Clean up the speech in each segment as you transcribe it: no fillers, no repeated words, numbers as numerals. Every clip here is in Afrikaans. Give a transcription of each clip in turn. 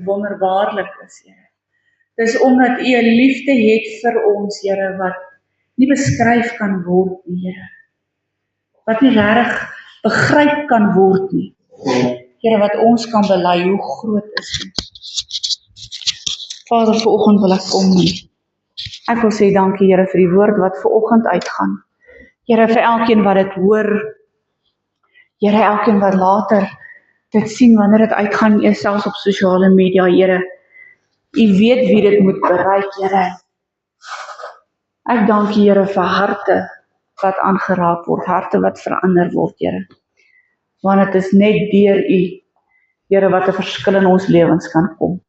wonderbaarlik is, Here. Dis omdat U 'n liefde het vir ons, Here, wat nie beskryf kan word nie, Here. Wat nie regtig begryp kan word nie. Here, wat ons kan bely hoe groot is U. Vader, vanoggend wil ek kom en ek wil sê dankie, Here, vir die woord wat vanoggend uitgaan. Here, vir elkeen wat dit hoor, Here, elkeen wat later dit sien wanneer dit uitgaan, eers selfs op sosiale media, Here. U weet wie dit moet bereik, Here. Ek dank U, Here, vir harte wat aangeraak word, harte wat verander word, Here. Want dit is net deur U, Here, wat 'n verskil in ons lewens kan kom.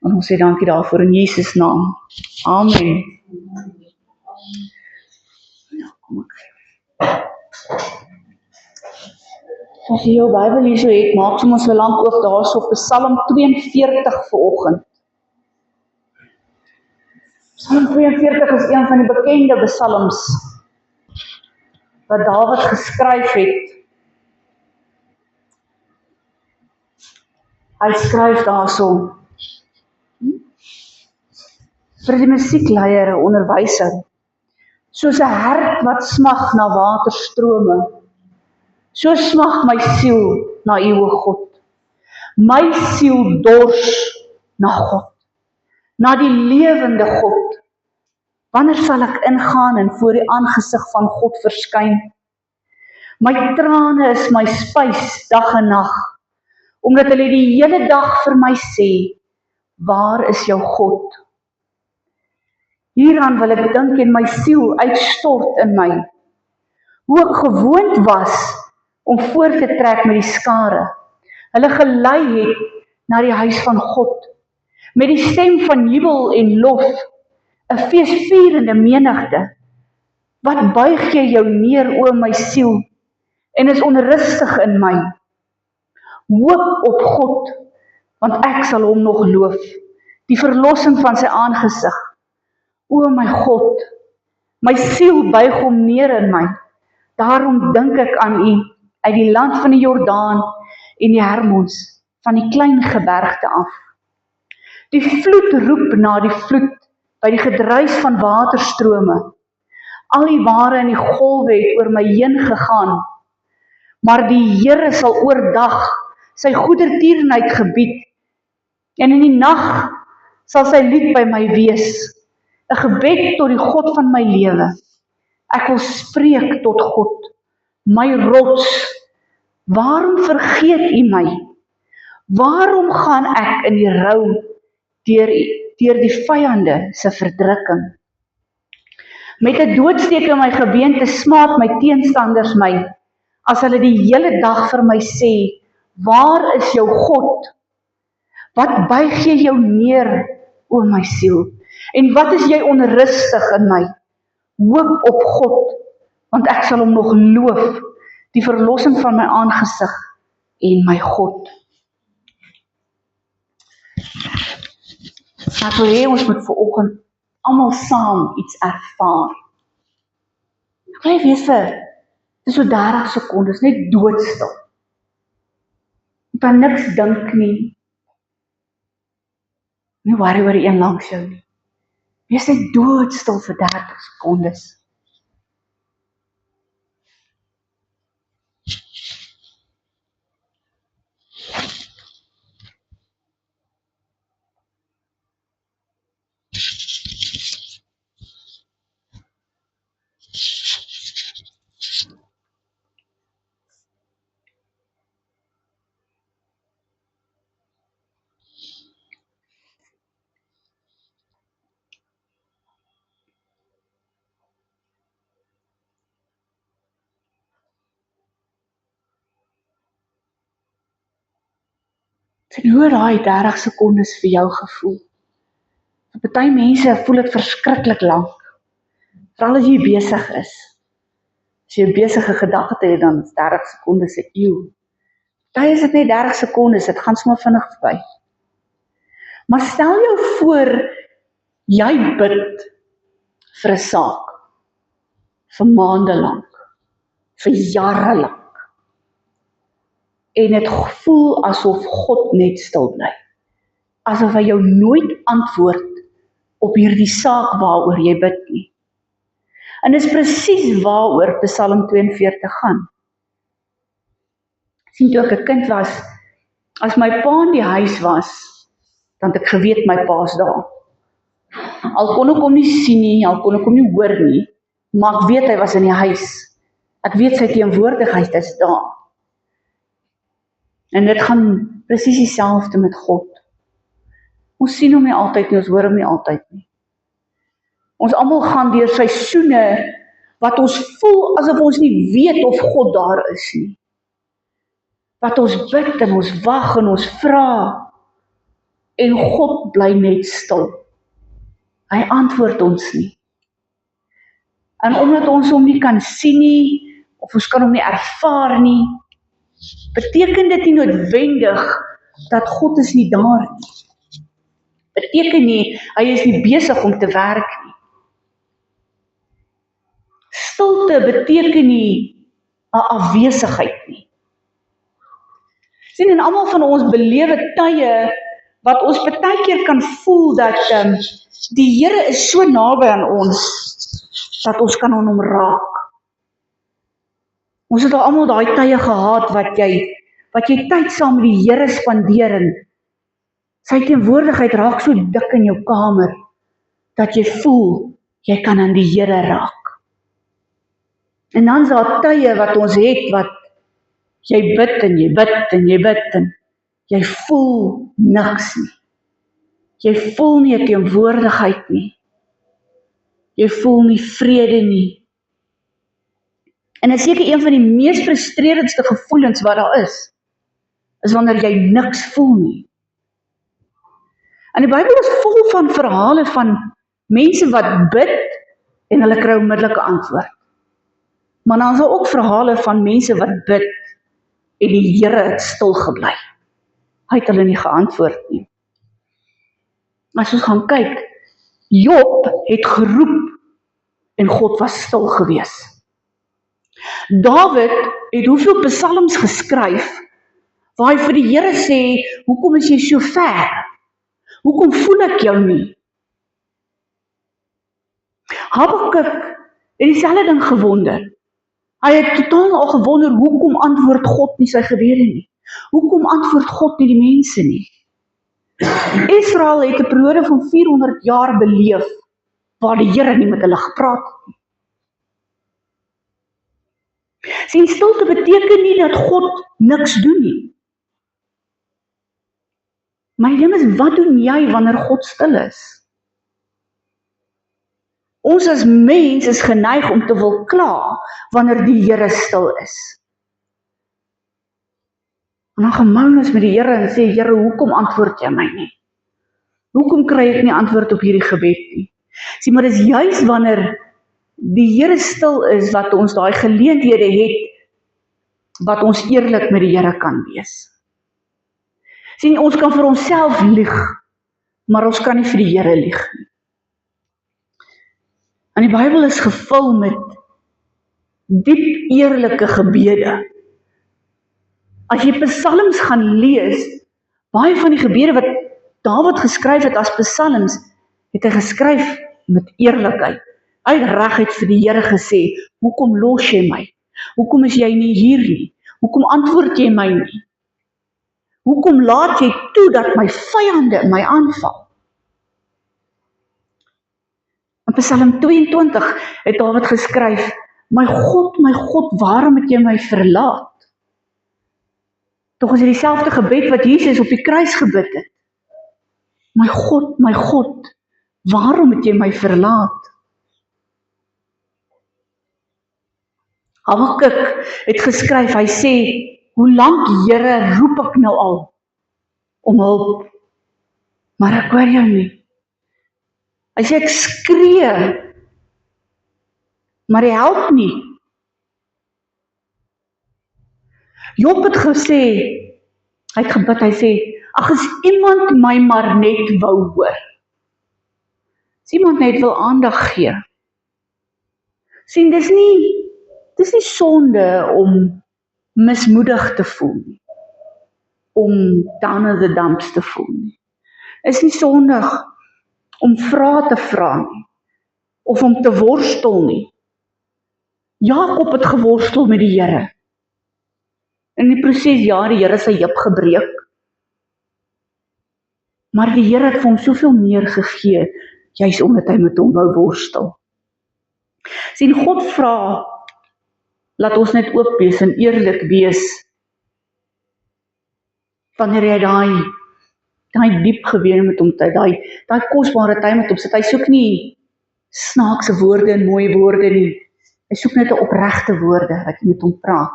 En ons sê dankie daarvoor in Jesus naam. Amen. Ja, kom ek. As jy jou Bybel hier so het, maak soms so lank oop daarso op Psalm 42 vanoggend. Psalm 42 is een van die bekende psalms wat Dawid geskryf het. Hy skryf daarso vir die musiekleier, 'n onderwyser, soos 'n hert wat smag na waterstrome, so smag my siel na U, o God. My siel dors na God, na die lewende God. Wanneer sal ek ingaan en voor die aangesig van God verskyn? My trane is my spys dag en nag, omdat hulle die hele dag vir my sê, waar is jou God? Hieraan wil ek dink en my siel uitstort in my. Hoe ek gewoond was om voor te trek met die skare, hulle gelei het na die huis van God, met die stem van jubel en lof, 'n feesvierende menigte. Wat buig jy jou neer, o my siel, en is onrustig in my? Hoop op God, want ek sal hom nog loof, die verlossing van sy aangesig. O my God, my siel buig hom neer in my. Daarom dink ek aan U uit die land van die Jordaan en die Hermons, van die klein gebergte af. Die vloed roep na die vloed, by die gedruis van waterstrome. Al die ware in die golwe het oor my heen gegaan, maar die Here sal oordag sy goedertierenheid gebied, en in die nag sal sy lied by my wees, 'n gebed tot die God van my lewe. Ek wil spreek tot God, my rots. Waarom vergeet U my? Waarom gaan ek in die rou deur die vyande se verdrukking? Met 'n doodsteek in my gebeente smaak my teenstanders my, as hulle die hele dag vir my sê, waar is jou God? Wat buig jy jou neer, o my siel? En wat is jy onrustig in my? Hoop op God, want ek sal hom nog loof, die verlossing van my aangesig en my God. Ek wil hê ons moet vanoggend almal saam iets ervaar. Ek wil weet dis so 30 sekondes, net doodstil. Jy kan niks dink nie. Nie worry oor die een langs jou nie. Wees net doodstil vir 30 sekondes. En hoe daai 30 sekondes vir jou gevoel? Vir party mense voel dit verskriklik lank. Veral as jy besig is. As jy 'n besige gedagte het, dan is 30 sekondes 'n eeu. Party is dit net 30 sekondes, dit gaan sommer vinnig verby. Maar stel jou voor, jy bid vir 'n saak, vir maande lank, vir jare lank. En dit voel asof God net stil bly. asof hy jou nooit antwoord op hierdie saak waaroor jy bid nie. En dis presies waaroor Psalm 42 gaan. Sien, toe ek 'n kind was, as my pa in die huis was, dan het ek geweet my pa's daar. Al kon ek hom nie sien nie, al kon ek hom nie hoor nie, maar ek weet hy was in die huis. Ek weet sy teenwoordigheid is daar. En dit gaan presies dieselfde met God. Ons sien hom nie altyd nie, ons hoor hom nie altyd nie. Ons almal gaan deur seisoene wat ons voel asof ons nie weet of God daar is nie. Wat ons bid en ons wag en ons vra, en God bly net stil. Hy antwoord ons nie. En omdat ons hom nie kan sien nie, of ons kan hom nie ervaar nie, beteken dit nie noodwendig dat God is nie daar nie. Beteken nie, hy is nie besig om te werk nie. Stilte beteken nie 'n afwesigheid nie. Sien, en almal van ons belewe tye wat ons baie keer kan voel dat die Here is so naby aan ons, dat ons kan aan hom raak. Ons het al almal daai tye gehad wat jy tyd saam met die Here spandeer en sy teenwoordigheid raak so dik in jou kamer, dat jy voel, jy kan aan die Here raak. En dan is daar tye wat ons het, wat jy bid en jy bid en jy bid en jy voel niks nie. Jy voel nie 'n teenwoordigheid nie. Jy voel nie vrede nie. En dit is seker een van die mees frustrerendste gevoelens wat daar is wanneer jy niks voel nie. En die Bybel is vol van verhale van mense wat bid en hulle kry onmiddellike antwoord. Maar dan is daar ook verhale van mense wat bid en die Here het stil gebly. Hy het hulle nie geantwoord nie. As ons gaan kyk, Job het geroep en God was stil gewees. Dawid het hoeveel psalms geskryf waar hy vir die Here sê, hoekom is jy so ver? Hoekom voel ek jou nie? Habakuk het dieselfde ding gewonder. Hy het totaal al gewonder, hoekom antwoord God nie sy gebede nie? Hoekom antwoord God nie die mense nie? Israel het 'n periode van 400 jaar beleef, waar die Here nie met hulle gepraat het nie. Sien, stilte beteken nie dat God niks doen nie. Maar die ding is, wat doen jy wanneer God stil is? Ons as mens is geneig om te wil kla wanneer die Here stil is. En dan gemoun ons met die Here en sê, Here, hoekom antwoord jy my nie? Hoekom kry ek nie antwoord op hierdie gebed nie? Sien, maar dis juis wanneer die Here stil is, wat ons daai geleenthede het, wat ons eerlik met die Here kan wees. Sien, ons kan vir onsself lieg, maar ons kan nie vir die Here lieg nie. En die Bybel is gevul met diep eerlike gebede. As jy psalms gaan lees, baie van die gebede wat Dawid geskryf het as psalms, het hy geskryf met eerlikheid. Hy het reguit vir die Here gesê, hoekom los jy my? Hoekom is jy nie hier nie? Hoekom antwoord jy my nie? Hoekom laat jy toe dat my vyande my aanval? In Psalm 22 het Dawid geskryf, my God, waarom het jy my verlaat? Tog is dit dieselfde gebed wat Jesus op die kruis gebid het. My God, waarom het jy my verlaat? Habakuk het geskryf, hy sê, hoe lank, Here, roep ek nou al om hulp, maar ek hoor jou nie. Hy sê, ek skree, maar hy help nie. Job het gesê, hy het gebid, hy sê, ag, as iemand my maar net wou hoor. As iemand net wil aandag gee. Sien, dis nie sonde om mismoedig te voel nie. Om down in the dumps te voel nie. is nie sondig om vrae te vra nie, of om te worstel nie. Jakob het geworstel met die Here. In die proses, ja, die Here sy heup gebreek, maar die Here het vir hom soveel meer gegee, juis omdat hy met hom wou worstel. Sien, God vra, laat ons net oop wees en eerlik wees, wanneer jy daai diep geween met hom tyd, daai kosbare tyd met hom sit, hy soek nie snaakse woorde en mooi woorde nie, hy soek net 'n opregte woorde, wat jy met hom praat.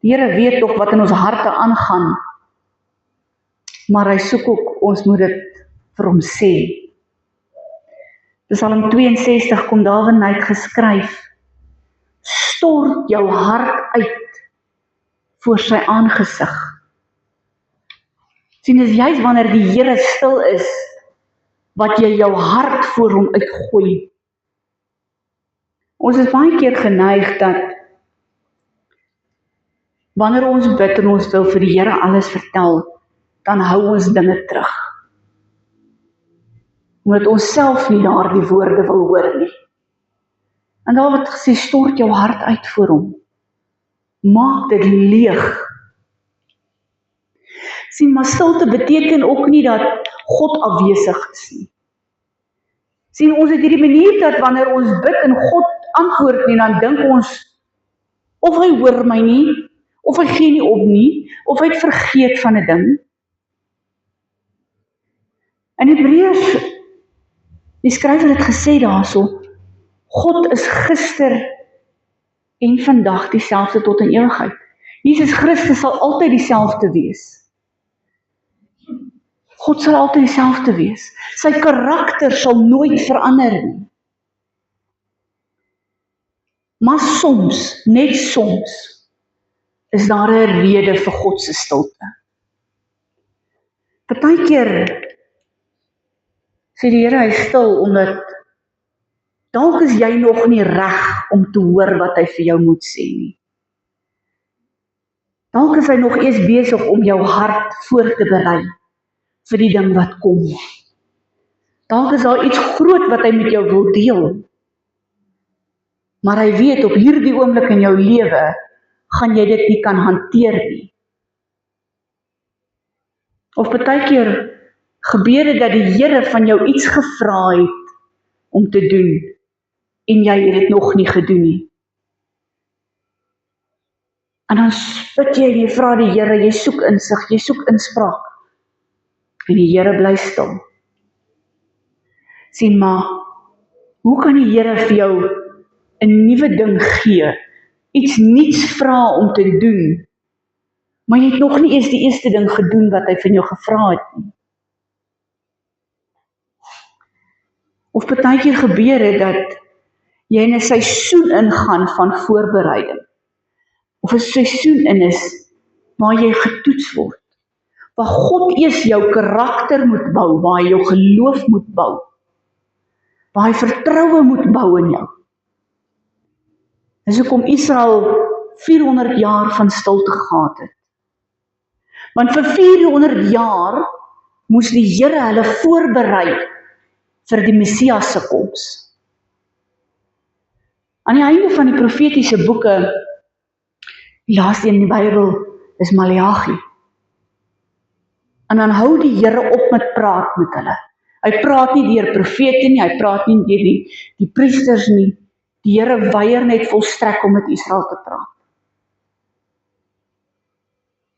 Die Here weet tog wat in ons harte aangaan, maar hy soek ook, ons moet dit vir hom sê. Psalm 62 kom Dawid uit geskryf, stort jou hart uit voor sy aangesig. Sien, dis juist wanneer die Here stil is, wat jy jou hart voor hom uitgooi. Ons is baie keer geneig dat, wanneer ons bid en ons wil vir die Here alles vertel, dan hou ons dinge terug. Omdat ons self nie daardie woorde wil hoor nie. En daar word gesê, stort jou hart uit voor hom. Maak dit leeg. Sien, maar stilte beteken ook nie dat God afwesig is nie. Sien, ons het hierdie manier dat wanneer ons bid en God antwoord nie, dan dink ons, of hy hoor my nie, of hy gee nie op nie, of hy het vergeet van 'n ding. In Hebreërs, die skrywer het gesê daarso, God is gister en vandag dieselfde tot in ewigheid. Jesus Christus sal altyd dieselfde wees. God sal altyd dieselfde wees. Sy karakter sal nooit verander nie. Maar soms, net soms, is daar 'n rede vir God se stilte. Partykeer sê die Here, hy is stil, omdat dalk is jy nog nie reg om te hoor wat hy vir jou moet sê nie. Dalk is hy nog eers besig om jou hart voor te berei vir die ding wat kom. Dalk is daar iets groot wat hy met jou wil deel. Maar hy weet, op hierdie oomblik in jou lewe, gaan jy dit nie kan hanteer nie. Of partykeer gebeur dit dat die Here van jou iets gevra het om te doen, en jy het dit nog nie gedoen nie. En dan bid jy vra die Here, jy soek insig, jy soek inspraak, en die Here bly stil. Sien maar, hoe kan die Here vir jou 'n nuwe ding gee, iets niets vra om te doen, maar jy het nog nie eens die eerste ding gedoen wat hy van jou gevra het nie. Of partykeer gebeur het dat jy in 'n seisoen ingaan van voorbereiding, of 'n seisoen in is waar jy getoets word, waar God eers jou karakter moet bou, waar hy jou geloof moet bou, waar hy vertroue moet bou in jou. Dis hoekom Israel 400 jaar van stilte gehad het. Want vir 400 jaar moes die Here hulle voorberei vir die Messias se koms. Aan die einde van die profetiese boeke, die laaste een in die Bybel is Maleagi. En dan hou die Here op met praat met hulle. Hy praat nie deur profete nie, hy praat nie deur die priesters nie. Die Here weier net volstrek om met Israel te praat.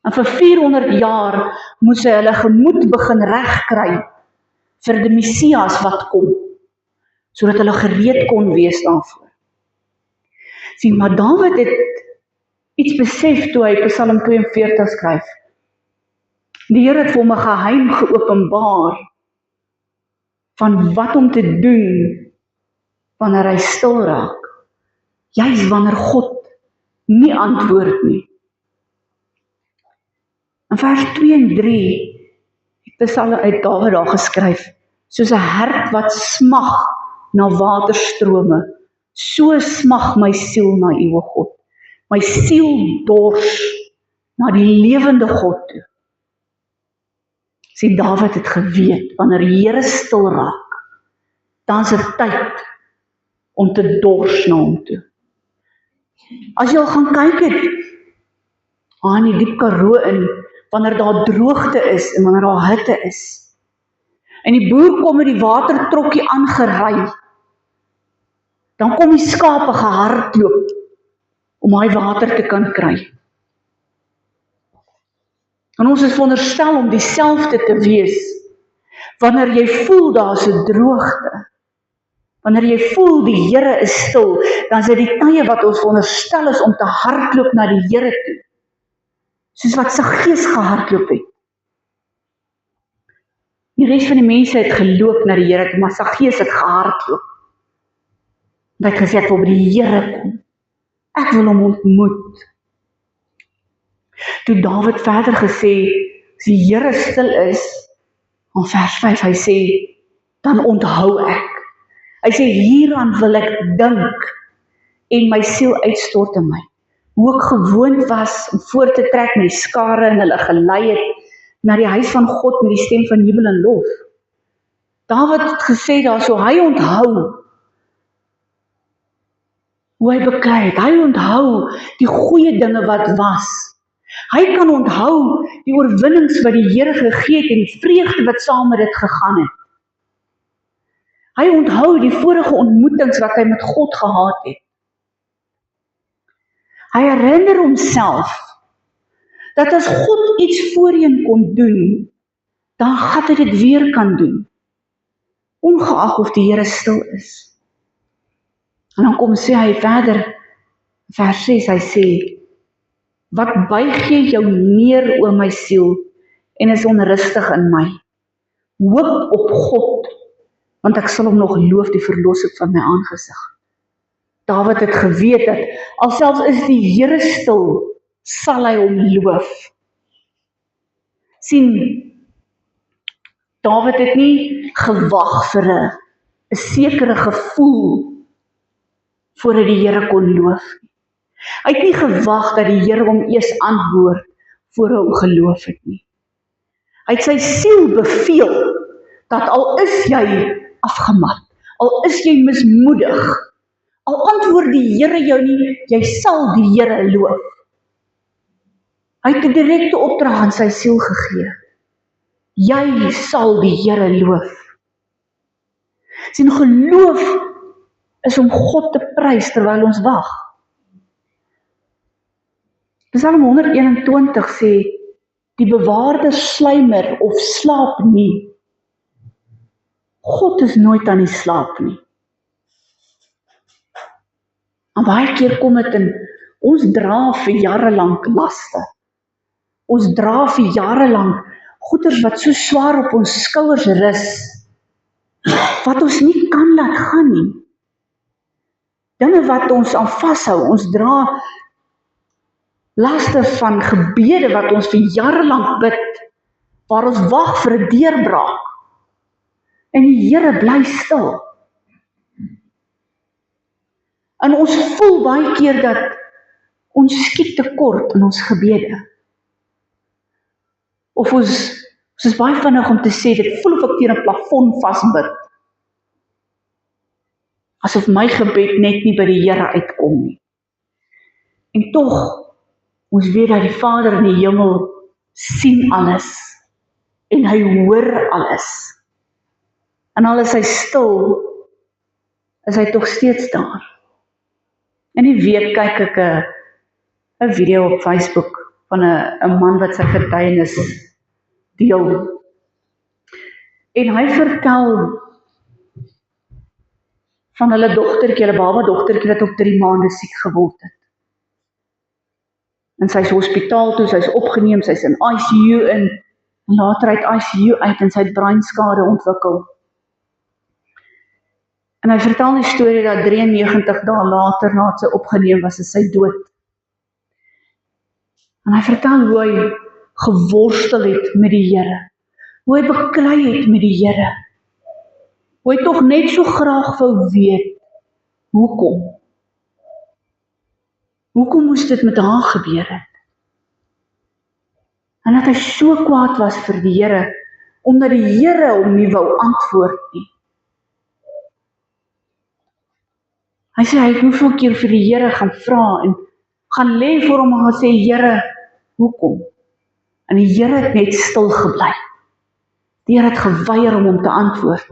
En vir 400 jaar moes hy hulle gemoed begin regkry vir die Messias wat kom, sodat hulle gereed kon wees daarvoor. Sien, maar Dawid het iets besef toe hy Psalm 42 skryf. Die Here het vir hom 'n geheim geopenbaar van wat om te doen wanneer hy stil raak. Juis wanneer God nie antwoord nie. In vers 2 en 3 het Psalm uit Dawid daar geskryf, soos 'n hert wat smag na waterstrome, so smag my siel na U, o God. My siel dors na die lewende God toe. Sien, Dawid het geweet, wanneer die Here stil raak, dan is dit tyd om te dors na hom toe. As jy al gaan kyk het, in die diep Karoo in, wanneer daar droogte is en wanneer daar hitte is, en die boer kom met die watertrokkie aangery, dan kom die skape gehardloop om daai water te kan kry. En ons is veronderstel om dieselfde te wees, wanneer jy voel daar is 'n droogte, wanneer jy voel die Here is stil, dan is dit die tye wat ons veronderstel is om te hardloop na die Here toe, soos wat Saggeus gehardloop het. Die res van die mense het geloop na die Here toe, maar Saggeus het gehardloop. En hy het gesê, ek wil by die Here kom. Ek wil hom ontmoet. Toe Dawid verder gesê, as die Here stil is, in vers 5, hy sê, dan onthou ek. Hy sê, hieraan wil ek dink, en my siel uitstort in my. Hoe ek gewoond was om voor te trek met die skare en hulle gelei het na die huis van God met die stem van jubel en lof. Dawid het gesê daar, so hy onthou hoe hy beklei het. Hy onthou die goeie dinge wat was. Hy kan onthou die oorwinnings wat die Here gegee het en die vreugde wat saam met dit gegaan het. Hy onthou die vorige ontmoetings wat hy met God gehad het. Hy herinner homself dat as God iets voorheen kon doen, dan gaan hy dit weer kan doen, ongeag of die Here stil is. En dan kom sê hy verder, vers 6, hy sê, wat buig jy jou neer, o my siel, en is onrustig in my. Hoop op God, want ek sal hom nog loof, die verlossing van my aangesig. Dawid het geweet dat, alselfs is die Here stil, sal hy hom loof. Sien, Dawid het nie gewag vir 'n sekere gevoel voordat die Here kon loof. Hy het nie gewag dat die Here hom eers antwoord voor hy hom geloof het nie. Hy het sy siel beveel dat al is jy afgemat, al is jy mismoedig, al antwoord die Here jou nie, jy sal die Here loof. Hy het 'n direkte opdrag aan sy siel gegee. Jy sal die Here loof. Sien, geloof is om God te prys terwyl ons wag. Psalm 121 sê, die bewaarder sluimer of slaap nie. God is nooit aan die slaap nie. En baie keer kom dit in, ons dra vir jare lank laste. Ons dra vir jare lank goeders wat so swaar op ons skouers rus, wat ons nie kan laat gaan nie. Dinge wat ons aan vashou, ons dra laste van gebede wat ons vir jare lank bid, waar ons wag vir 'n deurbraak. En die Here bly stil. En ons voel baie keer dat ons skiet tekort in ons gebede. Of ons is baie vinnig om te sê, dit voel of ek teen 'n plafon vasbid. Asof my gebed net nie by die Here uitkom nie. En tog, ons weet dat die Vader in die hemel sien alles. En hy hoor alles. En al is hy stil, is hy tog steeds daar. In die week kyk ek 'n video op Facebook van 'n man wat sy getuienis deel. En hy vertel van hulle dogtertjie, hulle baba dogtertjie wat op 3 maande siek geword het. En sy is hospitaal toe, sy is opgeneem, sy is in ICU in, en later uit ICU uit en sy het breinskade ontwikkel. En hy vertel die storie dat 93 dae later, nadat sy opgeneem was, is sy dood. En hy vertel hoe hy geworstel het met die Here, hoe hy beklei het met die Here, hoe hy tog net so graag wou weet, hoekom? Hoekom moes dit met haar gebeur het? En dat hy so kwaad was vir die Here, omdat die Here hom nie wou antwoord nie. Hy sê, hy het hoeveel keer vir die Here gaan vra en gaan lê voor hom en gaan sê, Here, hoekom? En die Here het net stil gebly. Die Here het geweier om hom te antwoord.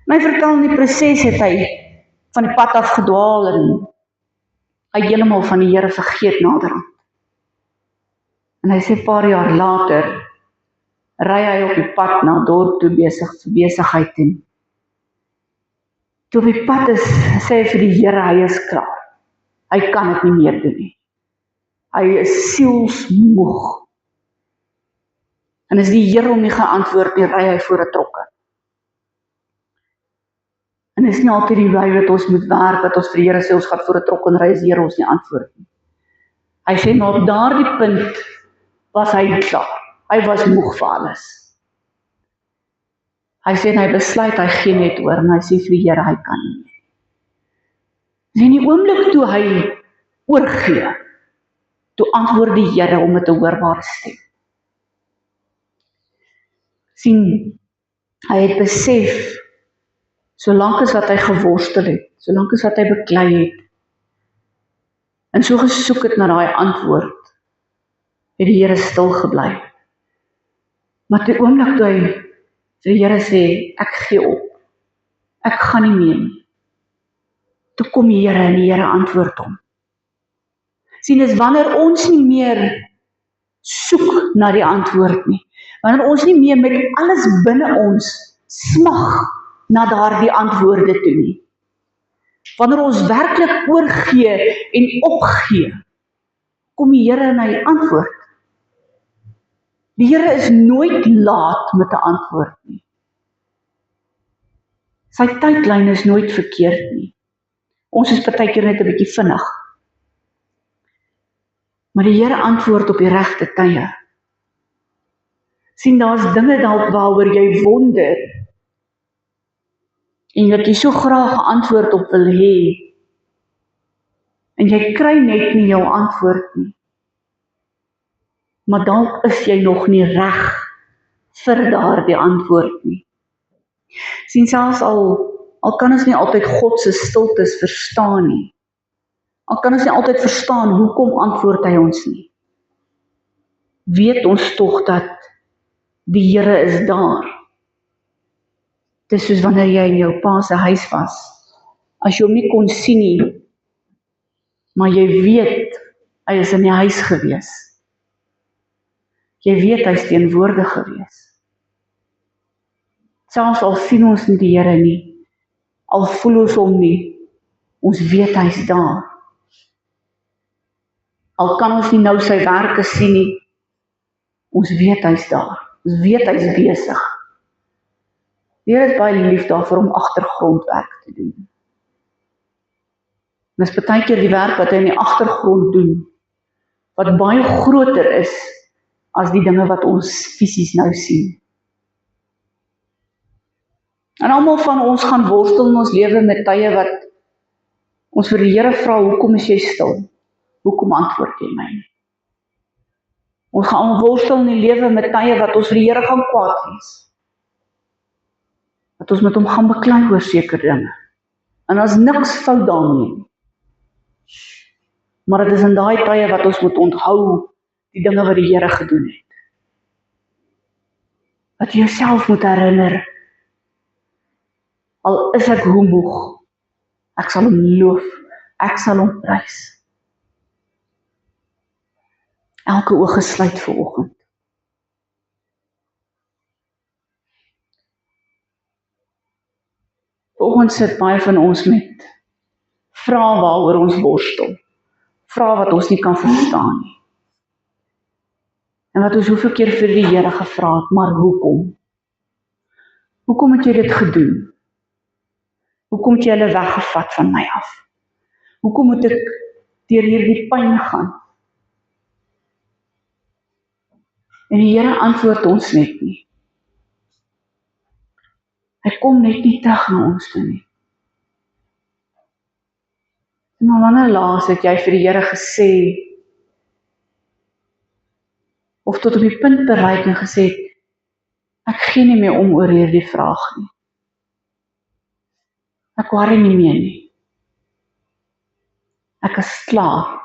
En hy vertel in die proses het hy van die pad af gedwaal en hy het heeltemal van die Here vergeet naderhand. En hy sê, 'n paar jaar later, ry hy op die pad na dorp toe besigheid en toe op die pad is, sê hy vir die Here, hy is klaar. Hy kan dit nie meer doen nie. Hy is sielsmoeg. En as die Here hom nie geantwoord nie, ry hy voor 'n trokke. En dit is nie altyd die wy wat ons moet werk, dat ons vir die Here sê, ons gaan voor 'n trok en ry as die Here ons nie antwoord nie. Hy sê, maar op daardie punt was hy klaar. Hy was moeg vir alles. Hy sê, en hy besluit, hy gee net oor, en hy sê vir die Here, hy kan nie meer. En in die oomblik toe hy oorgee, toe antwoord die Here om met 'n hoorbare stem. Sien, hy het besef, solank as wat hy geworstel het, solank as wat hy beklei het, en so gesoek het na daai antwoord, het die Here stil gebly. Maar die oomblik toe hy vir die Here sê, ek gee op, ek gaan nie meer nie, toe kom die Here en die Here antwoord hom. Sien, is wanneer ons nie meer soek na die antwoord nie, wanneer ons nie meer met alles binne ons smag na daardie antwoorde toe nie, wanneer ons werklik oorgee en opgee, kom die Here en hy antwoord. Die Here is nooit laat met 'n antwoord nie. Sy tydlyn is nooit verkeerd nie. Ons is partykeer net 'n bietjie vinnig. Maar die Here antwoord op die regte tye. Sien, daar's dinge dalk waaroor jy wonder, en wat jy so graag 'n antwoord op wil hê, en jy kry net nie jou antwoord nie. Maar dalk is jy nog nie reg vir daardie antwoord nie. Sien, selfs al kan ons nie altyd God se stiltes verstaan nie. Al kan ons nie altyd verstaan hoekom antwoord hy ons nie. Weet ons tog dat die Here is daar. Dit is soos wanneer jy in jou pa se huis was. As jy hom nie kon sien nie, maar jy weet, hy is in die huis gewees. Jy weet, hy is teenwoordig gewees. Selfs al sien ons nie die Here nie, al voel ons hom nie, ons weet hy is daar. Al kan ons nie nou sy werke sien nie, ons weet hy is daar. Ons weet hy is besig. Die Here is baie lief daarvoor om agtergrondwerk te doen. En dis baie keer die werk wat hy in die agtergrond doen, wat baie groter is as die dinge wat ons fisies nou sien. En almal van ons gaan worstel in ons lewe met tye wat ons vir die Here vra, hoekom is jy stil? Hoekom antwoord jy my nie? Ons gaan worstel in die lewe met tye wat ons vir die Here gaan kwaad wees. Dat ons met hom gaan beklei oor sekere dinge. En as niks fout daarmee nie. Maar dit is in daai tye wat ons moet onthou die dinge wat die Here gedoen het. Dat jy jouself moet herinner, al is ek hoe moeg, ek sal hom loof, ek sal hom prys. Elke oog gesluit vanoggend. Vanoggend sit baie van ons met vrae waaroor ons worstel. Vrae wat ons nie kan verstaan nie. En wat ons hoeveel keer vir die Here gevra het, maar hoekom? Hoekom het jy dit gedoen? Hoekom het jy hulle weggevat van my af? Hoekom moet ek deur hierdie pyn gaan? En die Here antwoord ons net nie. Hy kom net nie terug na ons toe nie. Maar wanneer laas het jy vir die Here gesê, of tot op die punt bereik en gesê, Ek gee nie meer om oor hierdie vraag nie. Ek worry nie meer nie. Ek is klaar.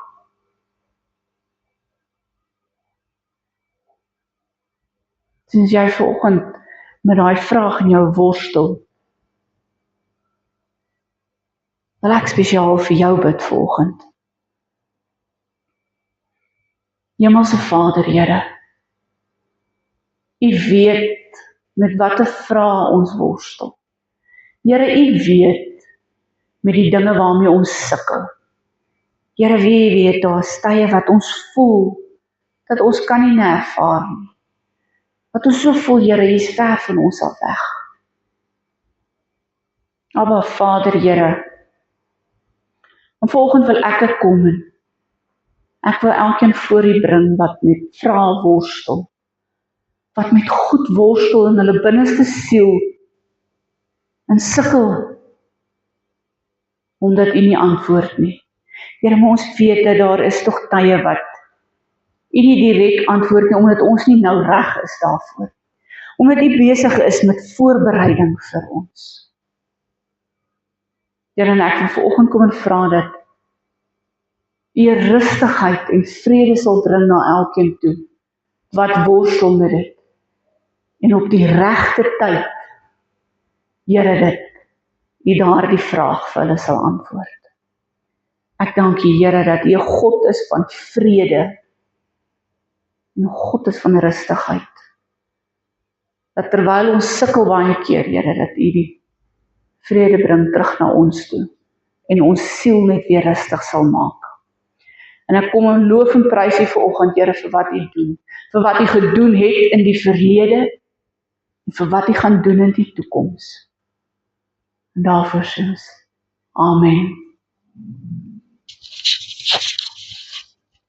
Sinds jy vanoggend met daai vraag in jou worstel, wil ek spesiaal vir jou bid vanoggend. Hemelse Vader, Here, U weet met watter vrae ons worstel. Here, U weet met die dinge waarmee ons sukkel. Here, wie weet, daar is tye wat ons voel dat ons kan nie ervaar nie. Wat ons so voel, Here, U is ver van ons af weg. Maar Vader, Here, en vanoggend wil ek kom en ek wil elkeen voor U bring wat met vrae worstel, wat met goed worstel in hulle binneste siel en sukkel omdat U nie antwoord nie. Here, maar ons weet dat daar is tog tye wat U nie direk antwoord nie, omdat ons nie nou reg is daarvoor. Omdat U besig is met voorbereiding vir ons. Here, en ek wil vanoggend kom en vra dat U rustigheid en vrede sal bring na elkeen toe, wat worstel met dit. En op die regte tyd, Here, dit U daardie vraag vir hulle sal antwoord. Ek dank U, Here, dat U 'n God is van vrede en 'n God is van rustigheid. Dat terwyl ons sukkel baie keer, Here, dat U die vrede bring terug na ons toe en ons siel net weer rustig sal maak. En ek kom en loof en prys U vanoggend, Here, vir wat U doen, vir wat U gedoen het in die verlede en vir wat U gaan doen in die toekoms. En daarvoor sê ons, Amen.